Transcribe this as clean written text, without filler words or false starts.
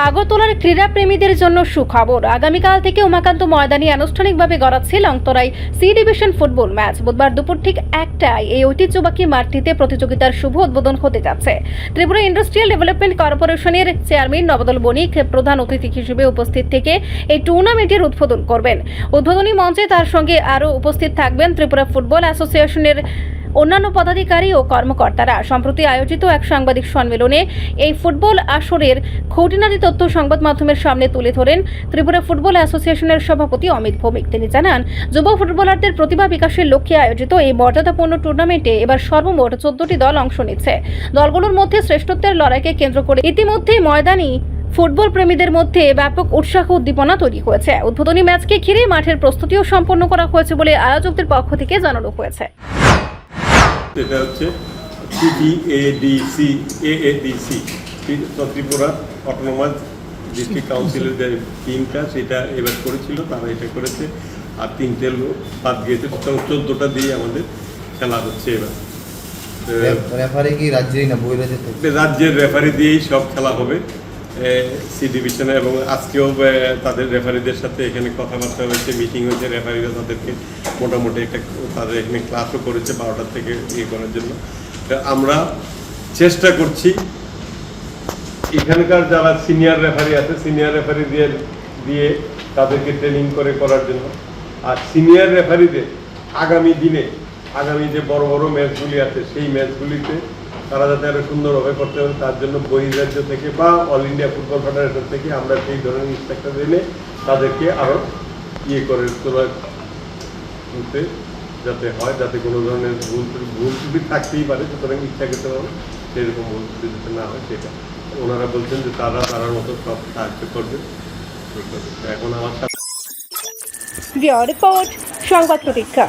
আগরতলার ক্রীড়াপ্রেমীদের জন্য সুখবর। আগামীকাল থেকে উমাকান্ত ময়দানে আনুষ্ঠানিকভাবে গড়াচ্ছে Longtarai C division football match. বুধবার দুপুর ঠিক 1টায় এই ঐতিহ্যবাহী মাঠটিতে প্রতিযোগিতার শুভ উদ্বোধন হতে যাচ্ছে। ত্রিপুরা ইন্ডাস্ট্রিয়াল ডেভেলপমেন্ট কর্পোরেশনের চেয়ারম্যান নবদল বণিক প্রধান অতিথি হিসেবে উপস্থিত থেকে এই টুর্নামেন্টের উদ্বোধন করবেন। উদ্বোধনী মঞ্চে তার সঙ্গে আরও উপস্থিত থাকবেন ত্রিপুরা ফুটবল অ্যাসোসিয়েশনের অন্যান্য পদাধিকারী ও কর্মকর্তারা। সম্প্রতি আয়োজিত এক সাংবাদিক সম্মেলনে এই ফুটবল আসরের খুঁটিনাটি তথ্য সংবাদ মাধ্যমের সামনে তুলে ধরেন ত্রিপুরা ফুটবল অ্যাসোসিয়েশনের সভাপতি অমিত ভৌমিক। তিনি জানান, যুব ফুটবলারদের প্রতিভা বিকাশের লক্ষ্যে আয়োজিত এই মর্যাদাপূর্ণ টুর্নামেন্টে এবার সর্বমোট 14টি দল অংশ নিচ্ছে। দলগুলোর মধ্যে শ্রেষ্ঠত্বের লড়াইকে কেন্দ্র করে ইতিমধ্যেই ময়দানি ফুটবল প্রেমীদের মধ্যে ব্যাপক উৎসাহ উদ্দীপনা তৈরি হয়েছে। উদ্বোধনী ম্যাচকে ঘিরে মাঠের প্রস্তুতিও সম্পন্ন করা হয়েছে বলে আয়োজকদের পক্ষ থেকে জানানো হয়েছে। এটা হচ্ছে AADC ত্রিপুরা অটোনোমাস ডিস্ট্রিক্ট কাউন্সিলের যে টিমটা সেটা এবার করেছিল, তারা এটা করেছে। আর 3টে বাদ গিয়েছে, 14টা দিয়ে আমাদের খেলা হচ্ছে। এবার রেফারি কি রাজ্যেই না রাজ্যের রেফারি দিয়েই সব খেলা হবে সি ডিভিশনে। এবং আজকেও তাদের রেফারিদের সাথে এখানে কথাবার্তা হয়েছে, মিটিং হয়েছে। রেফারিরা তাদেরকে মোটামুটি একটা তাদের এখানে ক্লাসও করেছে 12টা থেকে ইয়ে করার জন্য। আমরা চেষ্টা করছি এখানকার যারা সিনিয়র রেফারি আছে, সিনিয়র রেফারি দিয়ে তাদেরকে ট্রেনিং করার জন্য। আর সিনিয়র রেফারিদের আগামী যে বড় বড় ম্যাচগুলি আছে সেই ম্যাচগুলিতে তারা যাতে আরো সুন্দরভাবে করতে পারে তার জন্য বহির্রাজ্য থেকে বা অল ইন্ডিয়া ফুটবল ফেডারেশন থেকে আমরা সেই ধরনের ইন্সট্রাক্টর এনে তাদেরকে আরো করে তুলতে যাতে হয়, যাতে কোনো ধরনের ভুল ত্রুটি থাকতেই পারে। সুতরাং ইচ্ছাকৃতভাবে সেরকম ভুল ত্রুটি যাতে না হয় সেটা ওনারা বলছেন যে তারার মতো সব সাহায্য করবে। এখন আমার সাথে রিপোর্ট সংবাদ প্রতীক্ষা।